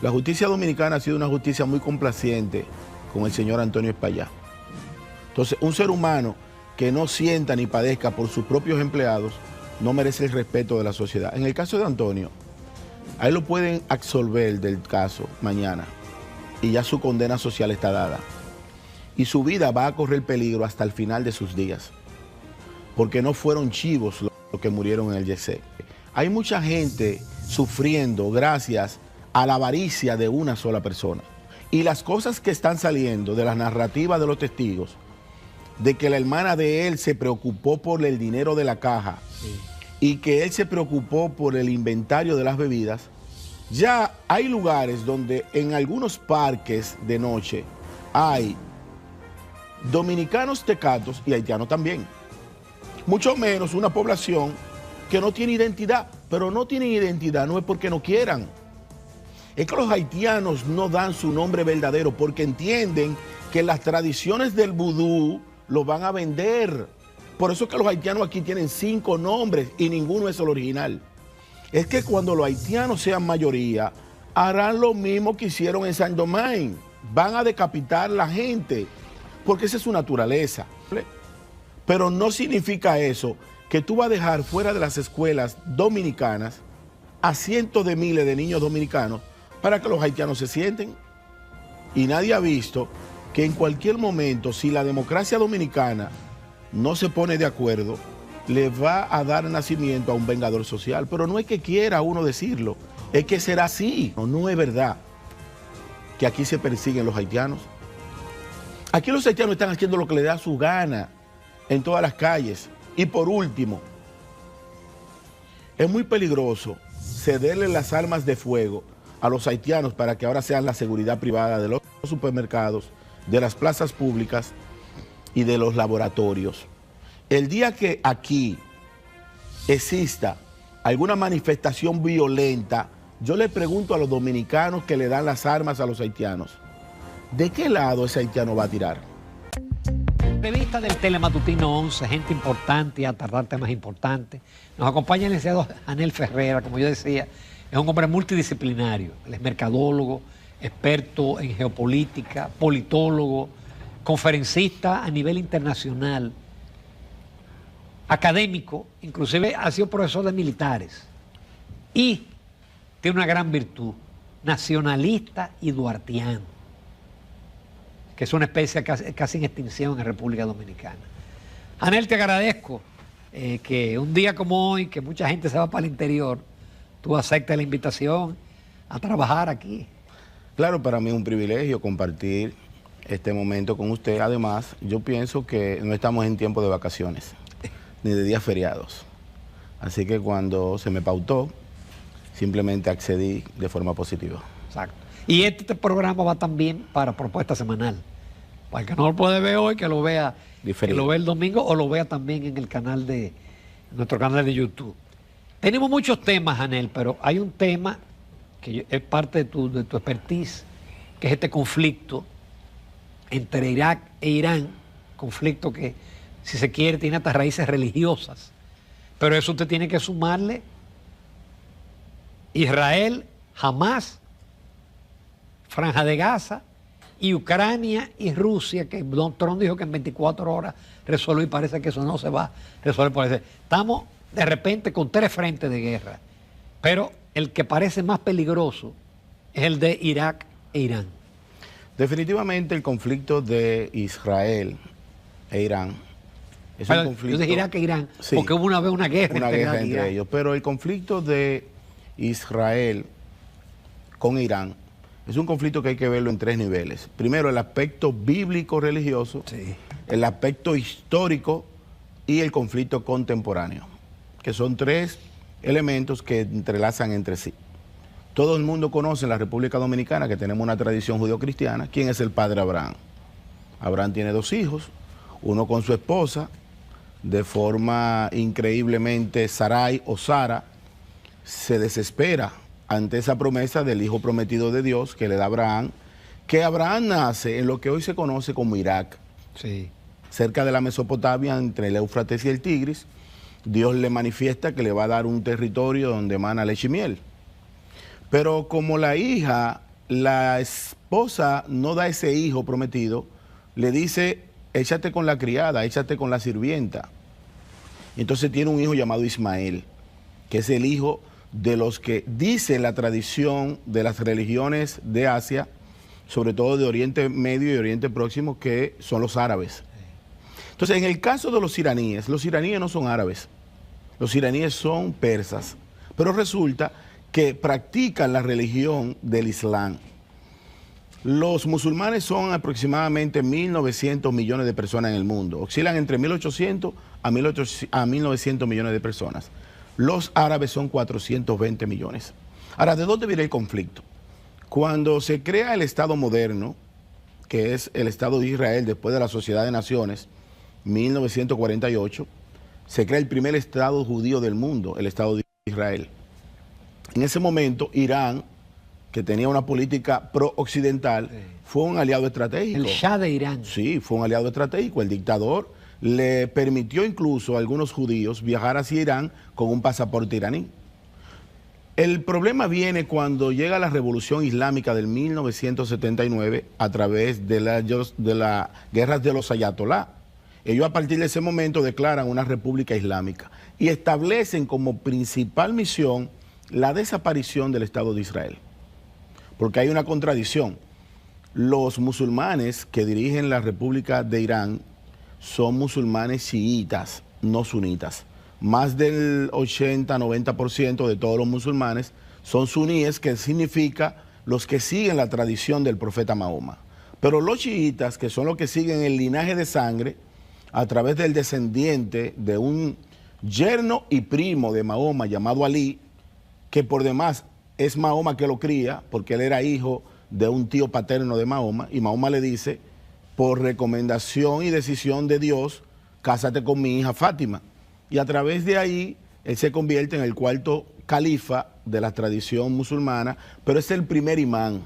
La justicia dominicana ha sido una justicia muy complaciente con el señor Antonio Espaillá. Entonces, un ser humano que no sienta ni padezca por sus propios empleados no merece el respeto de la sociedad. En el caso de Antonio, a él lo pueden absolver del caso mañana y ya su condena social está dada. Y su vida va a correr peligro hasta el final de sus días, porque no fueron chivos los que murieron en el YC. Hay mucha gente sufriendo gracias a la avaricia de una sola persona. Y las cosas que están saliendo de las narrativas de los testigos, de que la hermana de él se preocupó por el dinero de la caja, sí, y que él se preocupó por el inventario de las bebidas, ya hay lugares donde en algunos parques de noche hay dominicanos tecatos y haitianos también. Mucho menos una población que no tiene identidad, pero no tienen identidad no es porque no quieran. Es que los haitianos no dan su nombre verdadero porque entienden que las tradiciones del vudú lo van a vender. Por eso es que los haitianos aquí tienen 5 nombres y ninguno es el original. Es que cuando los haitianos sean mayoría, harán lo mismo que hicieron en Saint-Domingue. Van a decapitar a la gente, porque esa es su naturaleza. Pero no significa eso que tú vas a dejar fuera de las escuelas dominicanas a cientos de miles de niños dominicanos para que los haitianos se sienten. Y nadie ha visto que en cualquier momento, si la democracia dominicana no se pone de acuerdo, le va a dar nacimiento a un vengador social. Pero no es que quiera uno decirlo, es que será así. No es verdad que aquí se persiguen los haitianos. Aquí los haitianos están haciendo lo que les da su gana en todas las calles. Y por último, es muy peligroso cederle las armas de fuego a los haitianos para que ahora sean la seguridad privada de los supermercados, de las plazas públicas y de los laboratorios. El día que aquí exista alguna manifestación violenta, yo le pregunto a los dominicanos que le dan las armas a los haitianos, ¿de qué lado ese haitiano va a tirar? Revista del Telematutino 11, gente importante y a tratar temas importantes. Nos acompaña el licenciado Anel Ferrera, como yo decía, es un hombre multidisciplinario. Él es mercadólogo, experto en geopolítica, politólogo, conferencista a nivel internacional, académico, inclusive ha sido profesor de militares. Y tiene una gran virtud, nacionalista y duartiano, que es una especie casi en extinción en República Dominicana. Anel, te agradezco que un día como hoy, que mucha gente se va para el interior, tú aceptas la invitación a trabajar aquí. Claro, para mí es un privilegio compartir este momento con usted. Además, yo pienso que no estamos en tiempo de vacaciones, ni de días feriados. Así que cuando se me pautó, simplemente accedí de forma positiva. Exacto. Y este programa va también para propuesta semanal. Para el que no lo puede ver hoy, que lo vea, que lo vea el domingo o lo vea también en el canal en nuestro canal de YouTube. Tenemos muchos temas, Anel, pero hay un tema que es parte de tu expertise, que es este conflicto entre Irak e Irán, conflicto que, si se quiere, tiene hasta raíces religiosas. Pero eso usted tiene que sumarle Israel, Hamas, Franja de Gaza, y Ucrania y Rusia, que Donald Trump dijo que en 24 horas resuelve, y parece que eso no se va a resolver por eso. Estamos de repente con 3 frentes de guerra, pero el que parece más peligroso es el de Irak e Irán. Definitivamente el conflicto de Israel e Irán es un conflicto... Yo dije Irak e Irán, sí, porque hubo una vez una guerra entre ellos, pero el conflicto de Israel con Irán es un conflicto que hay que verlo en 3 niveles. Primero, el aspecto bíblico-religioso, sí, el aspecto histórico y el conflicto contemporáneo, que son 3 elementos que entrelazan entre sí. Todo el mundo conoce en la República Dominicana que tenemos una tradición judeocristiana. ¿Quién es el padre Abraham? Abraham tiene 2 hijos, uno con su esposa, de forma increíblemente Sarai o Sara, se desespera ante esa promesa del hijo prometido de Dios que le da a Abraham, que Abraham nace en lo que hoy se conoce como Irak, sí, cerca de la Mesopotamia, entre el Éufrates y el Tigris. Dios le manifiesta que le va a dar un territorio donde emana leche y miel. Pero como la hija la esposa no da ese hijo prometido, le dice, échate con la criada, échate con la sirvienta. Entonces tiene un hijo llamado Ismael, que es el hijo de los que dice la tradición de las religiones de Asia, sobre todo de Oriente Medio y Oriente Próximo, que son los árabes. Entonces, en el caso de los iraníes no son árabes, los iraníes son persas, pero resulta que practican la religión del Islam. Los musulmanes son aproximadamente 1.900 millones de personas en el mundo, oscilan entre 1.800 a 1.900 millones de personas. Los árabes son 420 millones. Ahora, ¿de dónde viene el conflicto? Cuando se crea el Estado moderno, que es el Estado de Israel después de la Sociedad de Naciones, 1948, se crea el primer Estado judío del mundo, el Estado de Israel. En ese momento, Irán, que tenía una política pro-occidental, fue un aliado estratégico. El Shah de Irán. Sí, fue un aliado estratégico. El dictador le permitió incluso a algunos judíos viajar hacia Irán con un pasaporte iraní. El problema viene cuando llega la Revolución Islámica del 1979 a través de las guerras de los ayatolá. Ellos a partir de ese momento declaran una república islámica y establecen como principal misión la desaparición del Estado de Israel. Porque hay una contradicción. Los musulmanes que dirigen la República de Irán son musulmanes chiitas, no sunitas. Más del 80-90% de todos los musulmanes son suníes, que significa los que siguen la tradición del profeta Mahoma. Pero los chiitas, que son los que siguen el linaje de sangre, a través del descendiente de un yerno y primo de Mahoma llamado Alí, que por demás es Mahoma que lo cría, porque él era hijo de un tío paterno de Mahoma, y Mahoma le dice, por recomendación y decisión de Dios, cásate con mi hija Fátima. Y a través de ahí, él se convierte en el cuarto califa de la tradición musulmana, pero es el primer imán.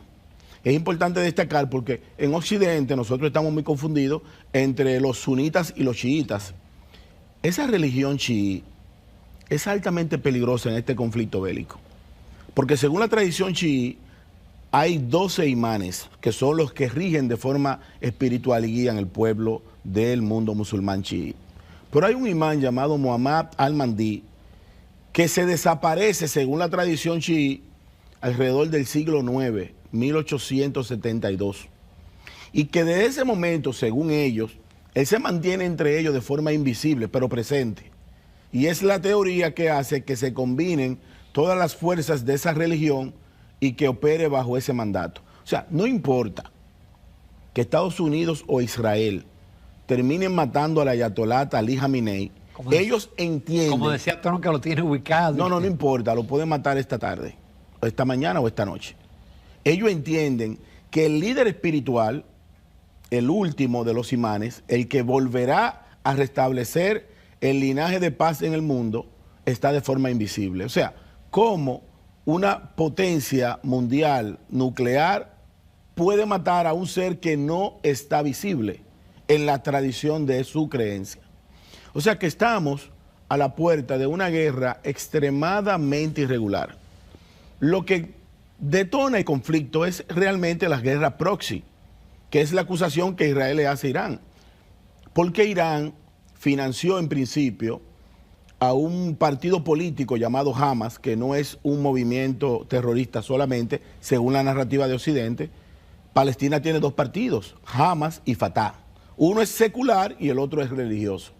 Es importante destacar porque en Occidente nosotros estamos muy confundidos entre los sunitas y los chiitas. Esa religión chií es altamente peligrosa en este conflicto bélico, porque según la tradición chií, hay 12 imanes que son los que rigen de forma espiritual y guían el pueblo del mundo musulmán chií. Pero hay un imán llamado Muhammad al-Mahdi que se desaparece, según la tradición chií, alrededor del siglo IX, 1872. Y que desde ese momento, según ellos, él se mantiene entre ellos de forma invisible, pero presente. Y es la teoría que hace que se combinen todas las fuerzas de esa religión y que opere bajo ese mandato. O sea, no importa que Estados Unidos o Israel terminen matando al ayatolá Ali Khamenei, ellos entienden... Como decía Trump, que lo tiene ubicado. No importa, lo pueden matar esta tarde, o esta mañana o esta noche. Ellos entienden que el líder espiritual, el último de los imanes, el que volverá a restablecer el linaje de paz en el mundo, está de forma invisible. O sea, cómo una potencia mundial nuclear puede matar a un ser que no está visible en la tradición de su creencia. O sea que estamos a la puerta de una guerra extremadamente irregular. Lo que detona el conflicto es realmente la guerra proxy, que es la acusación que Israel le hace a Irán. Porque Irán financió en principio a un partido político llamado Hamas, que no es un movimiento terrorista solamente, según la narrativa de Occidente. Palestina tiene dos partidos, Hamas y Fatah. Uno es secular y el otro es religioso.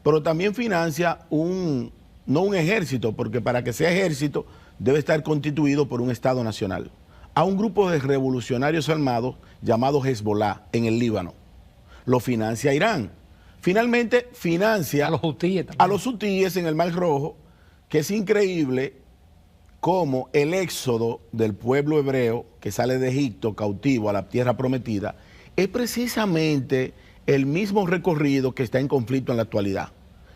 Pero también financia no un ejército, porque para que sea ejército debe estar constituido por un Estado nacional, a un grupo de revolucionarios armados llamado Hezbollah en el Líbano. Lo financia Irán. Finalmente financia a los hutíes en el Mar Rojo, que es increíble cómo el éxodo del pueblo hebreo que sale de Egipto cautivo a la tierra prometida es precisamente el mismo recorrido que está en conflicto en la actualidad.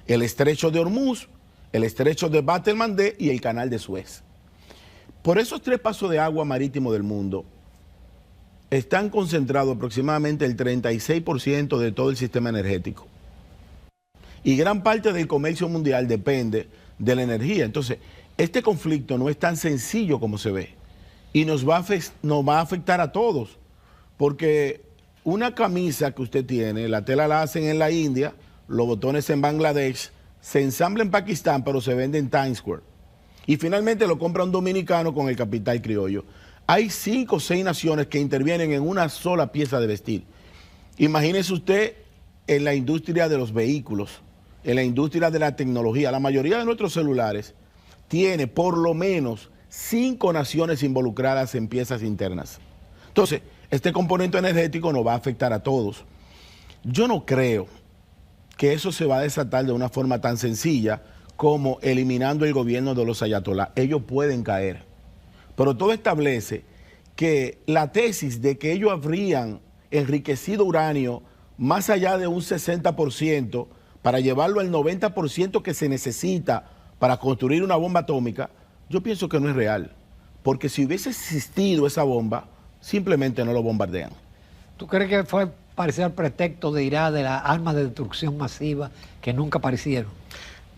El estrecho de Hormuz, el estrecho de Bab el-Mandeb y el canal de Suez. Por esos tres pasos de agua marítimo del mundo están concentrados aproximadamente el 36% de todo el sistema energético. Y gran parte del comercio mundial depende de la energía. Entonces, este conflicto no es tan sencillo como se ve. y nos va a afectar a todos, porque una camisa que usted tiene, la tela la hacen en la India, los botones en Bangladesh, se ensambla en Pakistán, pero se vende en Times Square. Y finalmente lo compra un dominicano con el capital criollo. Hay 5 o 6 naciones que intervienen en una sola pieza de vestir. Imagínese usted en la industria de los vehículos, en la industria de la tecnología. La mayoría de nuestros celulares tiene por lo menos 5 naciones involucradas en piezas internas. Entonces, este componente energético nos va a afectar a todos. Yo no creo que eso se va a desatar de una forma tan sencilla como eliminando el gobierno de los ayatolás. Ellos pueden caer. Pero todo establece que la tesis de que ellos habrían enriquecido uranio más allá de un 60% para llevarlo al 90% que se necesita para construir una bomba atómica, yo pienso que no es real. Porque si hubiese existido esa bomba, simplemente no lo bombardean. ¿Tú crees que fue parecido al pretexto de Irán de las armas de destrucción masiva que nunca aparecieron?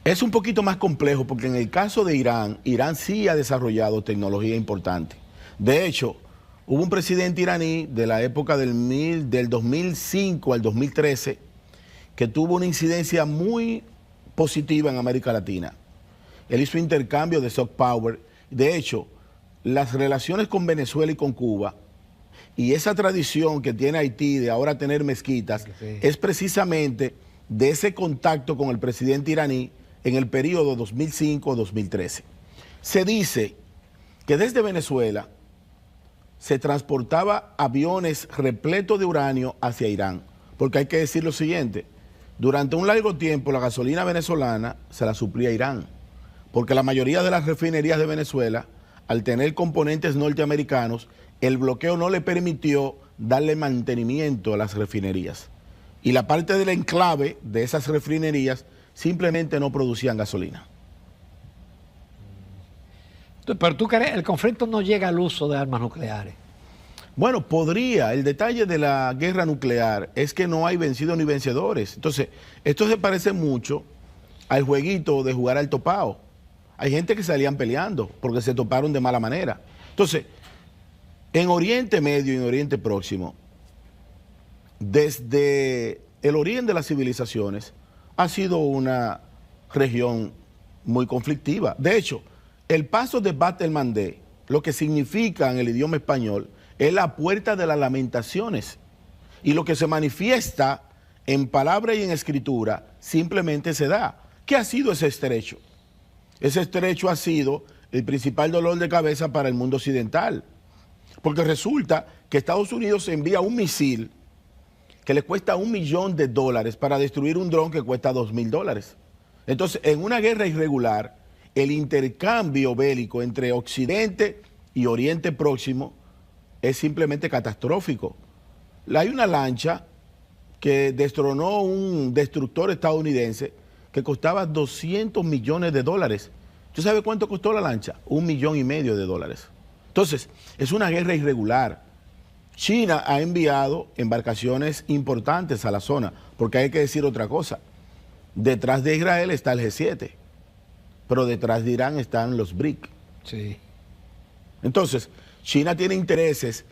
Es un poquito más complejo porque en el caso de Irán, Irán sí ha desarrollado tecnología importante. De hecho, hubo un presidente iraní de la época del 2005 al 2013 que tuvo una incidencia muy positiva en América Latina. Él hizo intercambio de soft power. De hecho, las relaciones con Venezuela y con Cuba y esa tradición que tiene Haití de ahora tener mezquitas es precisamente de ese contacto con el presidente iraní en el periodo 2005-2013. Se dice que desde Venezuela se transportaba aviones repletos de uranio hacia Irán, porque hay que decir lo siguiente, durante un largo tiempo la gasolina venezolana se la suplía Irán, porque la mayoría de las refinerías de Venezuela, al tener componentes norteamericanos, el bloqueo no le permitió darle mantenimiento a las refinerías. Y la parte del enclave de esas refinerías simplemente no producían gasolina. Pero tú crees, el conflicto no llega al uso de armas nucleares. Bueno, podría. El detalle de la guerra nuclear es que no hay vencidos ni vencedores. Entonces, esto se parece mucho al jueguito de jugar al topado. Hay gente que salían peleando porque se toparon de mala manera. Entonces, en Oriente Medio y en Oriente Próximo, desde el origen de las civilizaciones, ha sido una región muy conflictiva. De hecho, el paso de Bab el-Mandeb, lo que significa en el idioma español, es la puerta de las lamentaciones. Y lo que se manifiesta en palabra y en escritura simplemente se da. ¿Qué ha sido ese estrecho? Ese estrecho ha sido el principal dolor de cabeza para el mundo occidental. Porque resulta que Estados Unidos envía un misil que le cuesta $1 millón para destruir un dron que cuesta $2.000. Entonces, en una guerra irregular, el intercambio bélico entre Occidente y Oriente Próximo es simplemente catastrófico. Hay una lancha que destronó un destructor estadounidense que costaba $200 millones. ¿Usted sabe cuánto costó la lancha? $1,5 millones. Entonces, es una guerra irregular. China ha enviado embarcaciones importantes a la zona, porque hay que decir otra cosa. Detrás de Israel está el G7, pero detrás de Irán están los BRIC. Sí. Entonces, China tiene intereses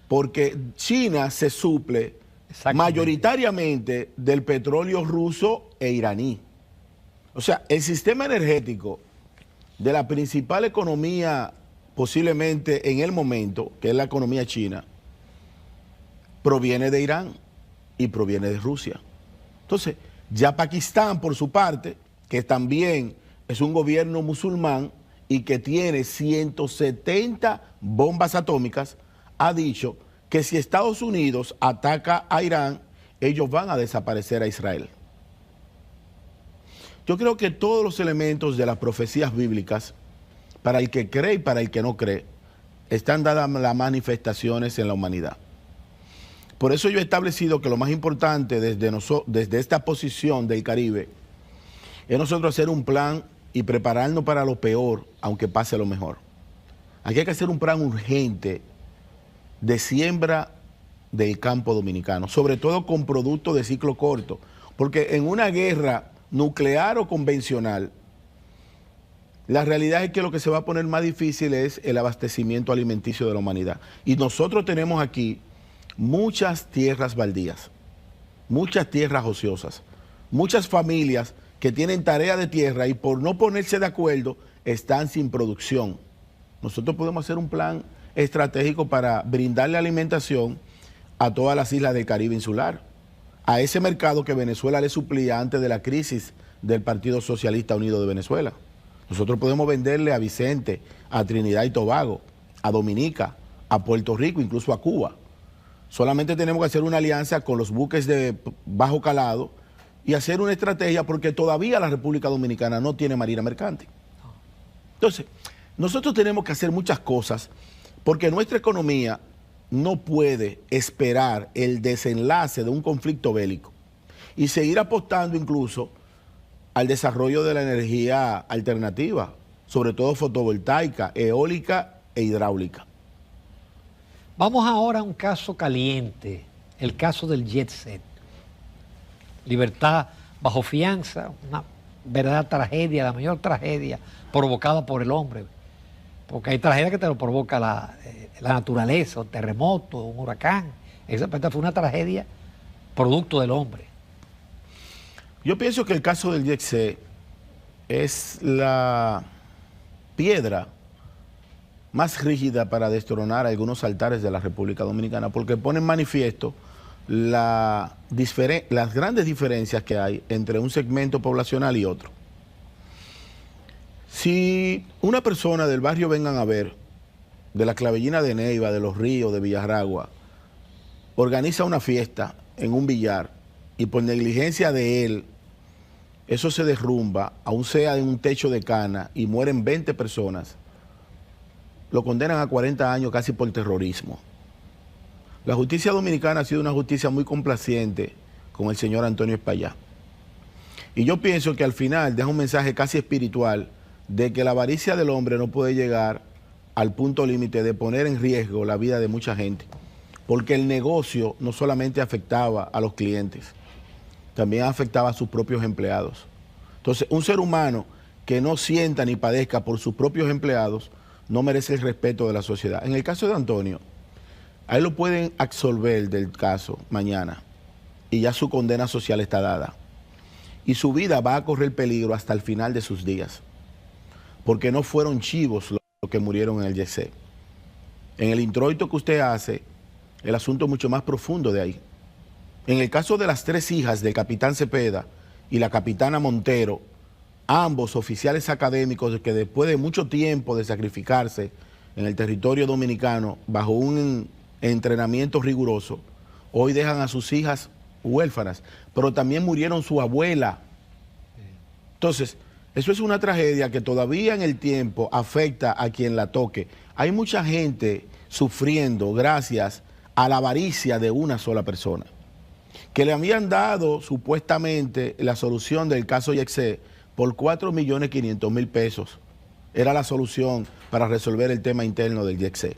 porque China se suple mayoritariamente del petróleo ruso e iraní. O sea, el sistema energético de la principal economía posiblemente en el momento, que es la economía china, proviene de Irán y proviene de Rusia. Entonces, ya Pakistán, por su parte, que también es un gobierno musulmán y que tiene 170 bombas atómicas, ha dicho que si Estados Unidos ataca a Irán, ellos van a desaparecer a Israel. Yo creo que todos los elementos de las profecías bíblicas, para el que cree y para el que no cree, están dadas las manifestaciones en la humanidad. Por eso yo he establecido que lo más importante desde esta posición del Caribe es nosotros hacer un plan y prepararnos para lo peor, aunque pase lo mejor. Aquí hay que hacer un plan urgente de siembra del campo dominicano, sobre todo con productos de ciclo corto, porque en una guerra nuclear o convencional, La realidad es que lo que se va a poner más difícil es el abastecimiento alimenticio de la humanidad. Y nosotros tenemos aquí muchas tierras baldías, muchas tierras ociosas, muchas familias que tienen tarea de tierra y por no ponerse de acuerdo están sin producción. Nosotros podemos hacer un plan estratégico para brindarle alimentación a todas las islas del Caribe insular, a ese mercado que Venezuela le suplía antes de la crisis del Partido Socialista Unido de Venezuela. Nosotros podemos venderle a Vicente, a Trinidad y Tobago, a Dominica, a Puerto Rico, incluso a Cuba. Solamente tenemos que hacer una alianza con los buques de bajo calado y hacer una estrategia porque todavía la República Dominicana no tiene marina mercante. Entonces, nosotros tenemos que hacer muchas cosas porque nuestra economía no puede esperar el desenlace de un conflicto bélico y seguir apostando incluso al desarrollo de la energía alternativa, sobre todo fotovoltaica, eólica e hidráulica. Vamos ahora a un caso caliente, el caso del Jet Set. Libertad bajo fianza, una verdadera tragedia, la mayor tragedia provocada por el hombre. Porque hay tragedias que te lo provoca la naturaleza, un terremoto, un huracán. Esa fue una tragedia producto del hombre. Yo pienso que el caso del Jet Set es la piedra más rígida para destronar algunos altares de la República Dominicana, porque pone en manifiesto las grandes diferencias que hay entre un segmento poblacional y otro. Si una persona del barrio Vengan a Ver, de la Clavellina de Neiva, de Los Ríos, de Villarragua, organiza una fiesta en un billar y por negligencia de él, eso se derrumba, aún sea en un techo de cana y mueren 20 personas, lo condenan a 40 años casi por terrorismo. La justicia dominicana ha sido una justicia muy complaciente con el señor Antonio Espaillá. Y yo pienso que al final deja un mensaje casi espiritual de que la avaricia del hombre no puede llegar al punto límite de poner en riesgo la vida de mucha gente, porque el negocio no solamente afectaba a los clientes, también afectaba a sus propios empleados. Entonces, un ser humano que no sienta ni padezca por sus propios empleados no merece el respeto de la sociedad. En el caso de Antonio, a él lo pueden absolver del caso mañana y ya su condena social está dada. Y su vida va a correr peligro hasta el final de sus días, porque no fueron chivos los que murieron en el Jet Set. En el introito que usted hace, el asunto es mucho más profundo de ahí. En el caso de las 3 hijas del capitán Cepeda y la capitana Montero, ambos oficiales académicos que después de mucho tiempo de sacrificarse en el territorio dominicano bajo un entrenamiento riguroso, hoy dejan a sus hijas huérfanas, pero también murieron su abuela. Entonces, eso es una tragedia que todavía en el tiempo afecta a quien la toque. Hay mucha gente sufriendo gracias a la avaricia de una sola persona, que le habían dado supuestamente la solución del caso Jet Set por 4.500.000 pesos. Era la solución para resolver el tema interno del Jet Set.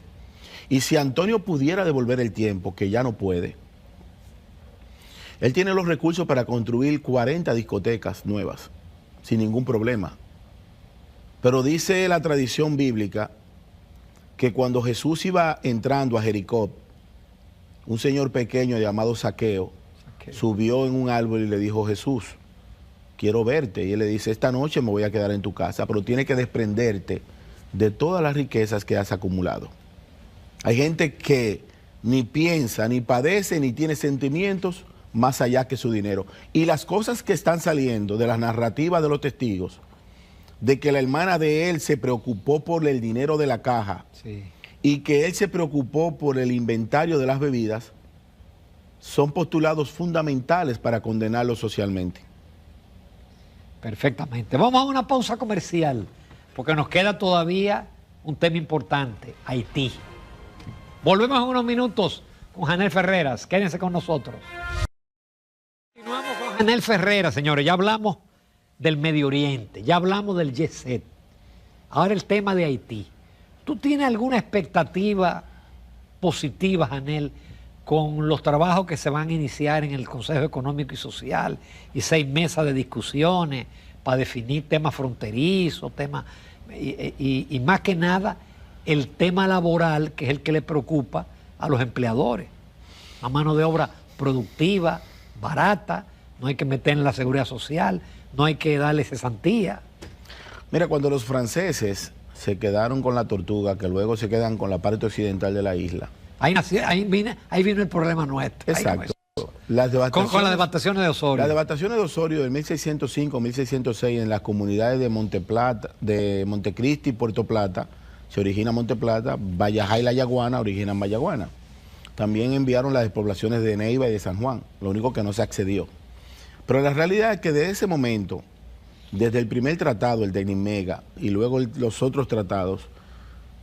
Y si Antonio pudiera devolver el tiempo, que ya no puede, él tiene los recursos para construir 40 discotecas nuevas, sin ningún problema. Pero dice la tradición bíblica que cuando Jesús iba entrando a Jericó, un señor pequeño llamado Zaqueo subió en un árbol y le dijo: Jesús, quiero verte. Y él le dice: esta noche me voy a quedar en tu casa, pero tienes que desprenderte de todas las riquezas que has acumulado. Hay gente que ni piensa, ni padece, ni tiene sentimientos más allá que su dinero. Y las cosas que están saliendo de las narrativas de los testigos, de que la hermana de él se preocupó por el dinero de la caja, sí, y que él se preocupó por el inventario de las bebidas, son postulados fundamentales para condenarlo socialmente. Perfectamente. Vamos a una pausa comercial, porque nos queda todavía un tema importante: Haití. Volvemos en unos minutos con Janel Ferreras. Quédense con nosotros. Continuamos con Janel Ferreras, señores. Ya hablamos del Medio Oriente, ya hablamos del Jet Set. Ahora el tema de Haití. ¿Tú tienes alguna expectativa positiva, Janel, con los trabajos que se van a iniciar en el Consejo Económico y Social y 6 mesas de discusiones para definir temas fronterizos, temas y más que nada el tema laboral, que es el que le preocupa a los empleadores. Una mano de obra productiva, barata, no hay que meter en la seguridad social, no hay que darle cesantía. Mira, cuando los franceses se quedaron con la tortuga, que luego se quedan con la parte occidental de la isla. Ahí vino el problema nuestro. Exacto. Con las devastaciones de Osorio. Las devastaciones de Osorio del 1605-1606 en las comunidades de Monteplata, de Montecristi y Puerto Plata, se origina Monteplata, Vallajá y La Yaguana originan Vallaguana. También enviaron las despoblaciones de Neiva y de San Juan, lo único que no se accedió. Pero la realidad es que desde ese momento, desde el primer tratado, el de Nimega, y luego los otros tratados,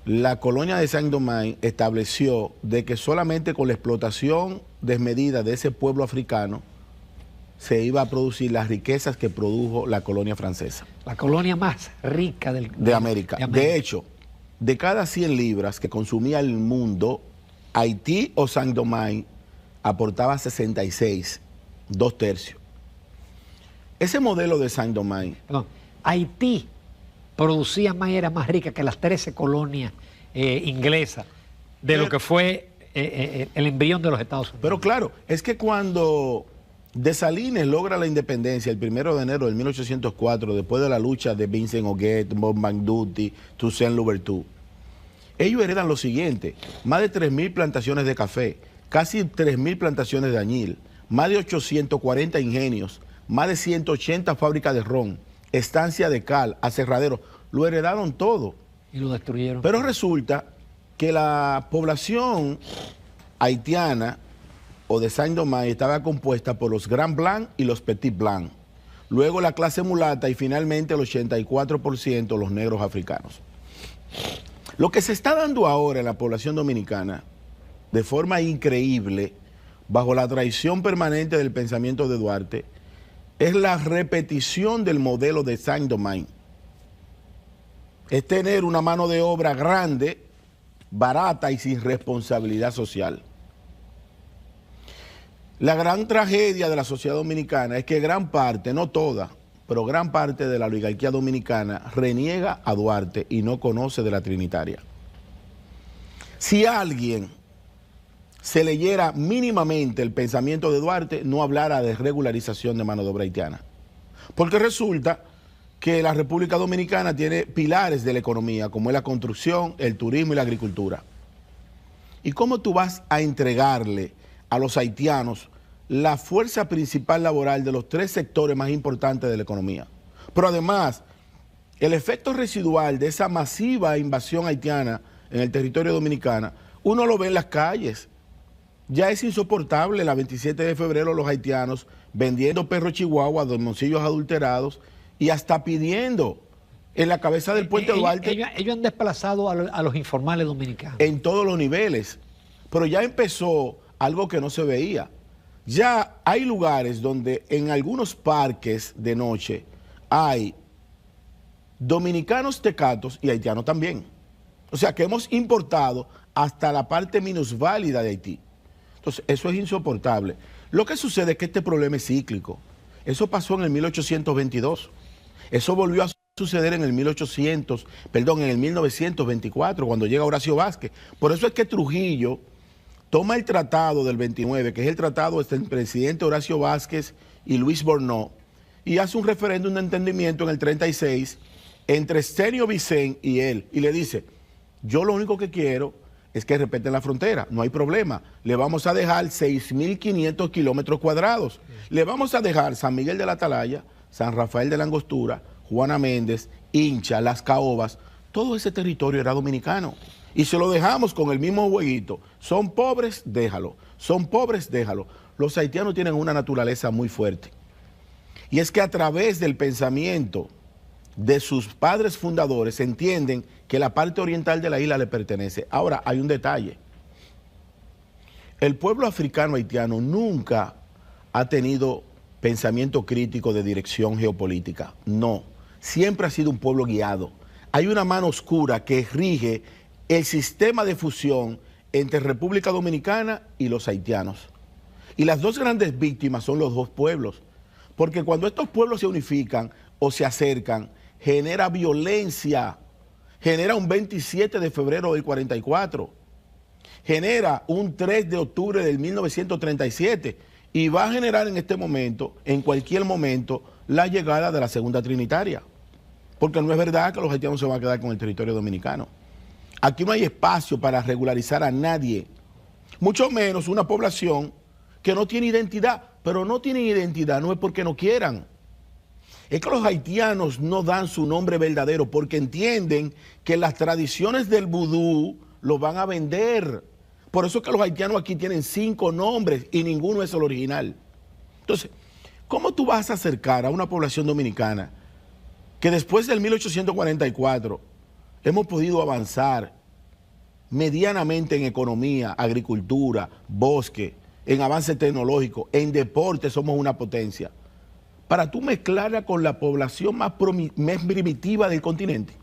la colonia de Saint-Domingue estableció de que solamente con la explotación desmedida de ese pueblo africano se iba a producir las riquezas que produjo la colonia francesa. La colonia más rica de América. De hecho, de cada 100 libras que consumía el mundo, Haití o Saint-Domingue aportaba 66, 2/3. Ese modelo de Saint-Domingue... Haití producía más, era más rica que las 13 colonias inglesas de lo que fue el embrión de los Estados Unidos. Pero claro, es que cuando Dessalines logra la independencia el 1 de enero de 1804, después de la lucha de Vincent Auguet, Monbanduti, Toussaint Louverture, ellos heredan lo siguiente: más de 3.000 plantaciones de café, casi 3.000 plantaciones de añil, más de 840 ingenios, más de 180 fábricas de ron, estancia de cal, aserraderos. Lo heredaron todo. Y lo destruyeron. Pero resulta que la población haitiana o de Saint-Domingue estaba compuesta por los Grand Blanc y los Petit Blanc. Luego la clase mulata y finalmente el 84% los negros africanos. Lo que se está dando ahora en la población dominicana, de forma increíble, bajo la traición permanente del pensamiento de Duarte, es la repetición del modelo de Saint-Domingue. Es tener una mano de obra grande, barata y sin responsabilidad social. La gran tragedia de la sociedad dominicana es que gran parte, no toda, pero gran parte de la oligarquía dominicana reniega a Duarte y no conoce de la Trinitaria. Si alguien se leyera mínimamente el pensamiento de Duarte, no hablara de regularización de mano de obra haitiana. Porque resulta que la República Dominicana tiene pilares de la economía, como es la construcción, el turismo y la agricultura. ¿Y cómo tú vas a entregarle a los haitianos la fuerza principal laboral de los 3 sectores más importantes de la economía? Pero además, el efecto residual de esa masiva invasión haitiana en el territorio dominicano, uno lo ve en las calles. Ya es insoportable la 27 de febrero los haitianos vendiendo perros chihuahua, domoncillos adulterados y hasta pidiendo en la cabeza del puente Duarte. Ellos han desplazado a los informales dominicanos. En todos los niveles. Pero ya empezó algo que no se veía. Ya hay lugares donde en algunos parques de noche hay dominicanos tecatos y haitianos también. O sea que hemos importado hasta la parte minusválida de Haití. Entonces, eso es insoportable. Lo que sucede es que este problema es cíclico. Eso pasó en el 1822. Eso volvió a suceder en el 1924, cuando llega Horacio Vázquez. Por eso es que Trujillo toma el tratado del 29, que es el tratado entre el presidente Horacio Vázquez y Luis Bornó, y hace un referéndum de entendimiento en el 36 entre Stenio Vicente y él, y le dice: yo lo único que quiero es que respeten la frontera, no hay problema, le vamos a dejar 6.500 kilómetros cuadrados, le vamos a dejar San Miguel de la Atalaya, San Rafael de la Angostura, Juana Méndez, Hincha, Las Caobas, todo ese territorio era dominicano. Y se lo dejamos con el mismo jueguito. Son pobres, déjalo. Son pobres, déjalo. Los haitianos tienen una naturaleza muy fuerte. Y es que a través del pensamiento de sus padres fundadores entienden que la parte oriental de la isla le pertenece. Ahora, hay un detalle. El pueblo africano haitiano nunca ha tenido pensamiento crítico de dirección geopolítica. No. Siempre ha sido un pueblo guiado. Hay una mano oscura que rige el sistema de fusión entre República Dominicana y los haitianos. Y las dos grandes víctimas son los dos pueblos, porque cuando estos pueblos se unifican o se acercan, genera violencia genera un 27 de febrero del 44, genera un 3 de octubre del 1937 y va a generar en este momento, en cualquier momento, la llegada de la Segunda Trinitaria. Porque no es verdad que los haitianos se van a quedar con el territorio dominicano. Aquí no hay espacio para regularizar a nadie, mucho menos una población que no tiene identidad. Pero no tienen identidad, no es porque no quieran. Es que los haitianos no dan su nombre verdadero porque entienden que las tradiciones del vudú lo van a vender. Por eso es que los haitianos aquí tienen 5 nombres y ninguno es el original. Entonces, ¿cómo tú vas a acercar a una población dominicana que después del 1844 hemos podido avanzar medianamente en economía, agricultura, bosque, en avance tecnológico, en deporte somos una potencia, para tú mezclarla con la población más primitiva del continente?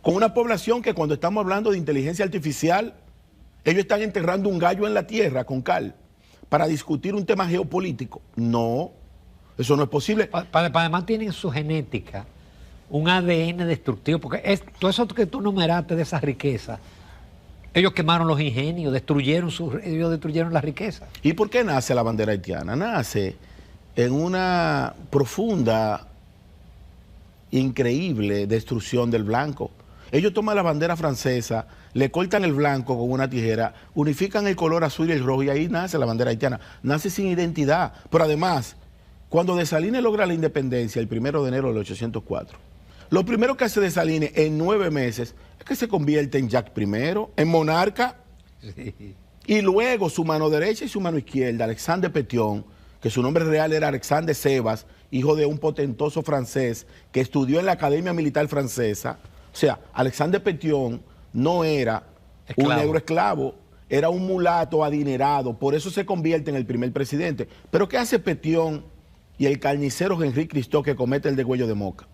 Con una población que cuando estamos hablando de inteligencia artificial, ellos están enterrando un gallo en la tierra con cal para discutir un tema geopolítico. No, eso no es posible. Además tienen su genética, un ADN destructivo, porque todo eso que tú numeraste de esa riqueza, ellos quemaron los ingenios, ellos destruyeron la riqueza. ¿Y por qué nace la bandera haitiana? Nace en una profunda, increíble destrucción del blanco. Ellos toman la bandera francesa, le cortan el blanco con una tijera, unifican el color azul y el rojo y ahí nace la bandera haitiana. Nace sin identidad. Pero además, cuando Dessalines logra la independencia el 1 de enero del 1804, lo primero que hace Dessalines en 9 meses es que se convierte en Jacques I, en monarca, sí. Y luego su mano derecha y su mano izquierda, Alexandre Pétion, que su nombre real era Alexandre Sebas, hijo de un potentoso francés que estudió en la Academia Militar Francesa. O sea, Alexandre Pétion no era un negro esclavo, era un mulato adinerado, por eso se convierte en el primer presidente. Pero ¿qué hace Pétion y el carnicero Henri Christophe que comete el degüello de Moca?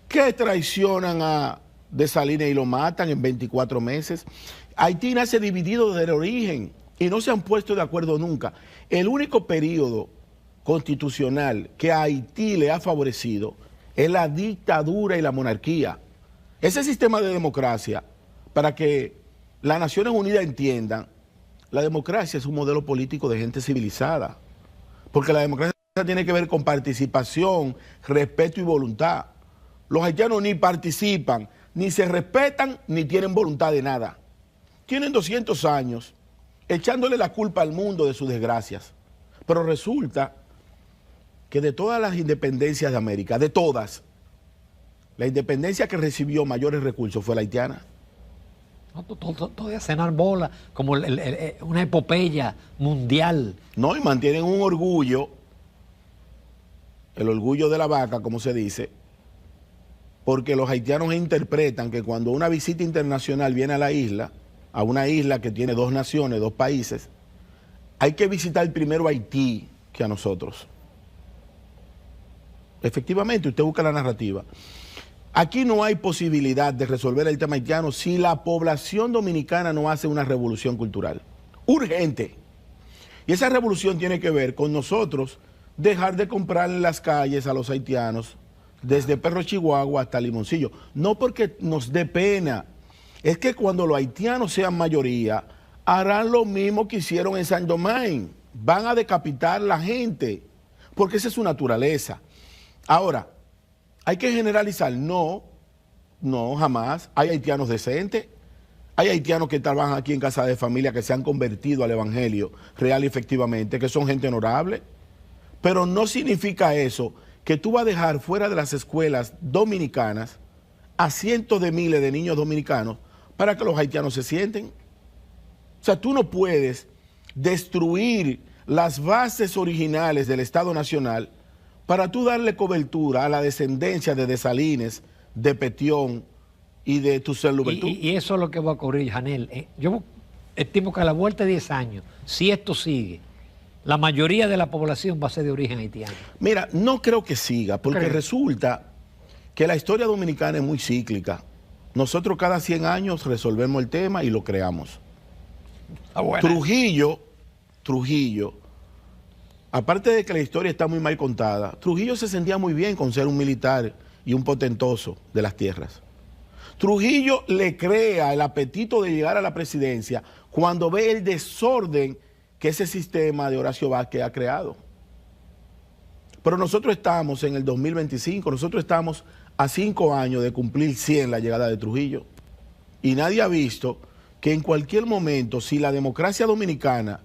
Que traicionan a Dessalines y lo matan en 24 meses. Haití nace dividido desde el origen y no se han puesto de acuerdo nunca. El único periodo constitucional que a Haití le ha favorecido es la dictadura y la monarquía. Ese sistema de democracia, para que las Naciones Unidas entiendan, la democracia es un modelo político de gente civilizada, porque la democracia tiene que ver con participación, respeto y voluntad. Los haitianos ni participan, ni se respetan, ni tienen voluntad de nada. Tienen 200 años echándole la culpa al mundo de sus desgracias. Pero resulta que de todas las independencias de América, de todas, la independencia que recibió mayores recursos fue la haitiana. Todavía se enarbola como una epopeya mundial. No, y mantienen un orgullo, el orgullo de la vaca, como se dice, porque los haitianos interpretan que cuando una visita internacional viene a la isla, a una isla que tiene 2 naciones, 2 países, hay que visitar primero a Haití que a nosotros. Efectivamente, usted busca la narrativa. Aquí no hay posibilidad de resolver el tema haitiano si la población dominicana no hace una revolución cultural. Urgente. Y esa revolución tiene que ver con nosotros dejar de comprar en las calles a los haitianos, desde Perro Chihuahua hasta Limoncillo. No porque nos dé pena, es que cuando los haitianos sean mayoría, harán lo mismo que hicieron en Saint-Domingue. Van a decapitar la gente, porque esa es su naturaleza. Ahora, ¿hay que generalizar? No, jamás. Hay haitianos decentes, hay haitianos que trabajan aquí en casa de familia, que se han convertido al evangelio real y efectivamente, que son gente honorable, pero no significa eso que tú vas a dejar fuera de las escuelas dominicanas a cientos de miles de niños dominicanos para que los haitianos se sienten. O sea, tú no puedes destruir las bases originales del Estado Nacional para tú darle cobertura a la descendencia de Dessalines, de Pétion y de Toussaint Louverture. Y eso es lo que va a ocurrir, Janel. Yo estimo que a la vuelta de 10 años, si esto sigue, la mayoría de la población va a ser de origen haitiano. Mira, no creo que siga, porque resulta que la historia dominicana es muy cíclica. Nosotros cada 100 años resolvemos el tema y lo creamos. Trujillo, aparte de que la historia está muy mal contada, Trujillo se sentía muy bien con ser un militar y un potentoso de las tierras. Trujillo le crea el apetito de llegar a la presidencia cuando ve el desorden que ese sistema de Horacio Vázquez ha creado. Pero nosotros estamos en el 2025, nosotros estamos a 5 años de cumplir 100 la llegada de Trujillo. Y nadie ha visto que en cualquier momento, si la democracia dominicana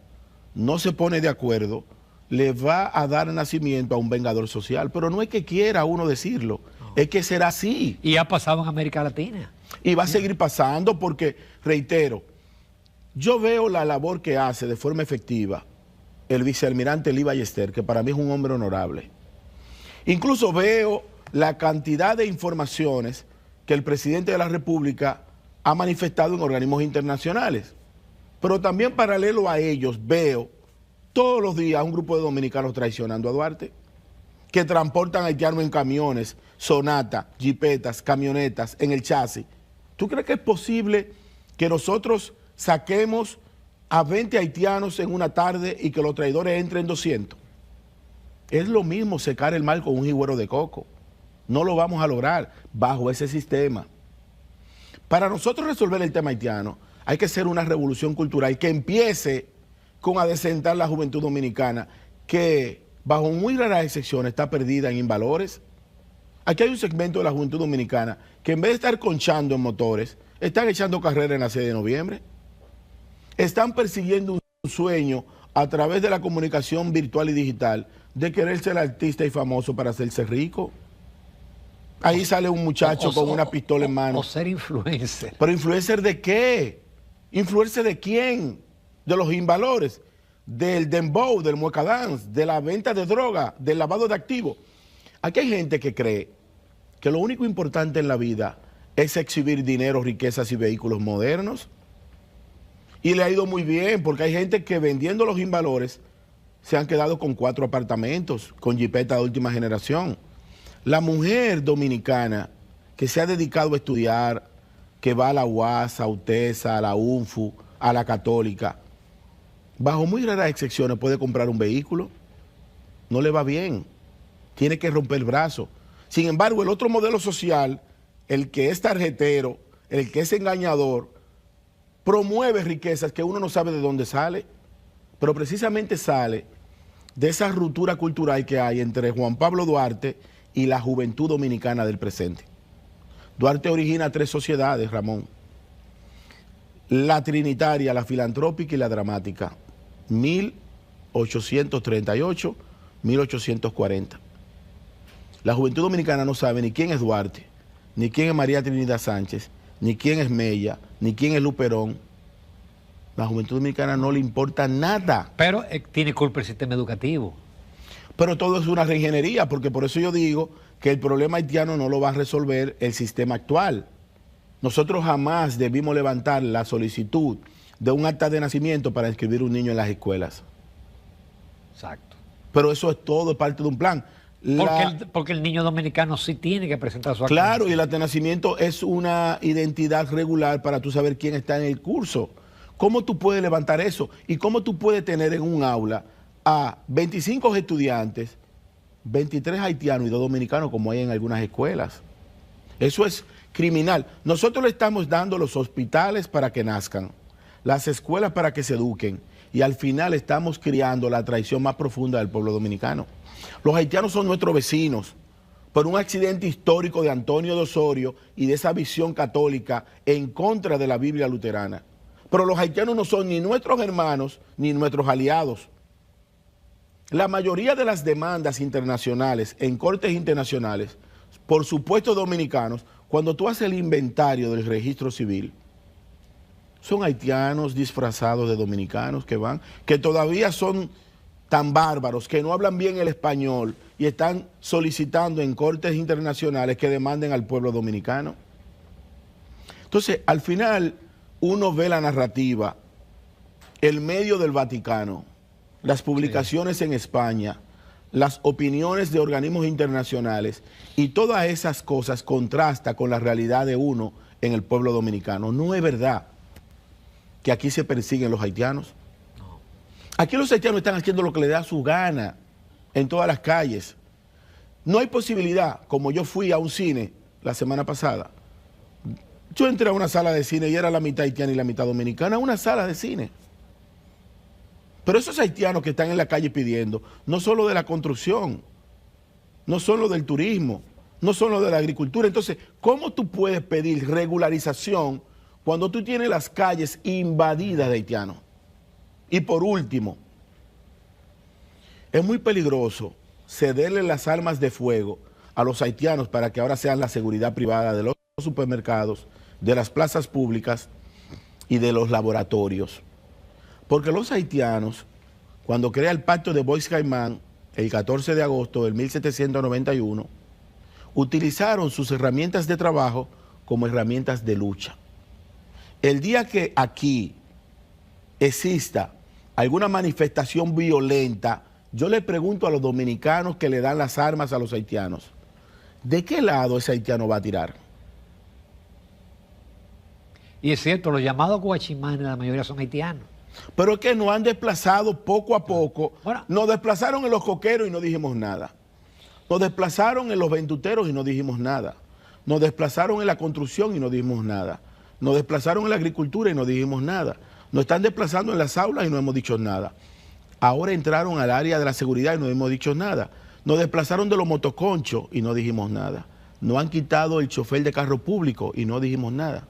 no se pone de acuerdo, le va a dar nacimiento a un vengador social. Pero no es que quiera uno decirlo, es que será así. Y ha pasado en América Latina. Y va a seguir pasando porque, reitero, yo veo la labor que hace de forma efectiva el vicealmirante Lee Ballester, que para mí es un hombre honorable. Incluso veo la cantidad de informaciones que el presidente de la República ha manifestado en organismos internacionales. Pero también paralelo a ellos veo todos los días a un grupo de dominicanos traicionando a Duarte, que transportan haitianos en camiones, sonata, jipetas, camionetas, en el chasis. ¿Tú crees que es posible que nosotros saquemos a 20 haitianos en una tarde y que los traidores entren 200? Es lo mismo secar el mar con un jigüero de coco. No lo vamos a lograr bajo ese sistema. Para nosotros resolver el tema haitiano, hay que hacer una revolución cultural que empiece con adecentar la juventud dominicana, que bajo muy raras excepciones está perdida en invalores. Aquí hay un segmento de la juventud dominicana que en vez de estar conchando en motores, están echando carrera en la 6 de noviembre. Están persiguiendo un sueño a través de la comunicación virtual y digital de querer ser artista y famoso para hacerse rico. Ahí sale un muchacho con una pistola en mano. O ser influencer. ¿Pero influencer de qué? ¿Influencer de quién? De los invalores, del dembow, del mueca dance, de la venta de droga, del lavado de activos. Aquí hay gente que cree que lo único importante en la vida es exhibir dinero, riquezas y vehículos modernos. Y le ha ido muy bien, porque hay gente que vendiendo los invalores se han quedado con 4 apartamentos, con jipeta de última generación. La mujer dominicana que se ha dedicado a estudiar, que va a la UAS, a UTESA, a la UNFU, a la Católica, bajo muy raras excepciones puede comprar un vehículo. No le va bien, tiene que romper el brazo. Sin embargo, el otro modelo social, el que es tarjetero, el que es engañador, promueve riquezas que uno no sabe de dónde sale, pero precisamente sale de esa ruptura cultural que hay entre Juan Pablo Duarte y la juventud dominicana del presente. Duarte origina 3 sociedades, Ramón. La trinitaria, la filantrópica y la dramática. 1838, 1840. La juventud dominicana no sabe ni quién es Duarte, ni quién es María Trinidad Sánchez, ni quién es Mella, ni quién es Luperón. La juventud dominicana no le importa nada. Pero tiene culpa el sistema educativo. Pero todo es una reingeniería, porque por eso yo digo que el problema haitiano no lo va a resolver el sistema actual. Nosotros jamás debimos levantar la solicitud de un acta de nacimiento para inscribir un niño en las escuelas. Exacto. Pero eso es todo parte de un plan. Porque el niño dominicano sí tiene que presentar su acta. Claro, y el acta de nacimiento es una identidad regular para tú saber quién está en el curso. ¿Cómo tú puedes levantar eso? ¿Y cómo tú puedes tener en un aula a 25 estudiantes, 23 haitianos y 2 dominicanos como hay en algunas escuelas? Eso es criminal. Nosotros le estamos dando los hospitales para que nazcan, las escuelas para que se eduquen, y al final estamos criando la traición más profunda del pueblo dominicano. Los haitianos son nuestros vecinos por un accidente histórico de Antonio de Osorio y de esa visión católica en contra de la Biblia luterana. Pero los haitianos no son ni nuestros hermanos ni nuestros aliados. La mayoría de las demandas internacionales en cortes internacionales por supuestos dominicanos, cuando tú haces el inventario del registro civil, son haitianos disfrazados de dominicanos que van, que todavía son tan bárbaros, que no hablan bien el español y están solicitando en cortes internacionales que demanden al pueblo dominicano. Entonces, al final, uno ve la narrativa, el medio del Vaticano, las publicaciones en España, las opiniones de organismos internacionales, y todas esas cosas contrasta con la realidad de uno en el pueblo dominicano. No es verdad que aquí se persiguen los haitianos. Aquí los haitianos están haciendo lo que les da su gana en todas las calles. No hay posibilidad, como yo fui a un cine la semana pasada, Yo entré a una sala de cine y era la mitad haitiana y la mitad dominicana, una sala de cine. Pero esos haitianos que están en la calle pidiendo, no solo de la construcción, no solo del turismo, no solo de la agricultura. Entonces, ¿cómo tú puedes pedir regularización cuando tú tienes las calles invadidas de haitianos? Y por último, es muy peligroso cederle las armas de fuego a los haitianos para que ahora sean la seguridad privada de los supermercados, de las plazas públicas y de los laboratorios. Porque los haitianos, cuando crea el pacto de Bois-Caimán, el 14 de agosto del 1791, utilizaron sus herramientas de trabajo como herramientas de lucha. El día que aquí exista alguna manifestación violenta, yo le pregunto a los dominicanos que le dan las armas a los haitianos, ¿de qué lado ese haitiano va a tirar? Y es cierto, los llamados guachimanes, la mayoría son haitianos. Pero es que nos han desplazado poco a poco. Bueno, nos desplazaron en los coqueros y no dijimos nada. Nos desplazaron en los ventuteros y no dijimos nada. Nos desplazaron en la construcción y no dijimos nada. Nos desplazaron en la agricultura y no dijimos nada. Nos están desplazando en las aulas y no hemos dicho nada. Ahora entraron al área de la seguridad y no hemos dicho nada. Nos desplazaron de los motoconchos y no dijimos nada. Nos han quitado el chofer de carro público y no dijimos nada.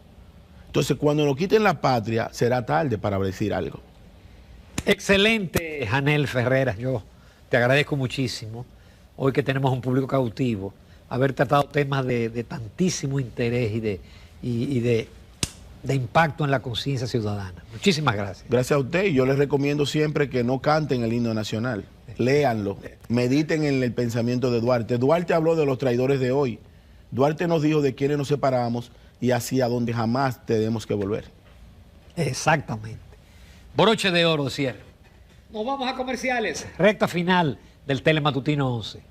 Entonces, cuando nos quiten la patria, será tarde para decir algo. Excelente, Janel Ferreras. Yo te agradezco muchísimo. Hoy que tenemos un público cautivo, haber tratado temas de tantísimo interés y de impacto en la conciencia ciudadana. Muchísimas gracias. Gracias a usted. Y yo les recomiendo siempre que no canten el himno nacional. Léanlo. Mediten en el pensamiento de Duarte. Duarte habló de los traidores de hoy. Duarte nos dijo de quiénes nos separamos y hacia donde jamás tenemos que volver. Exactamente. Broche de oro, cierre. Nos vamos a comerciales. Recta final del Telematutino 11.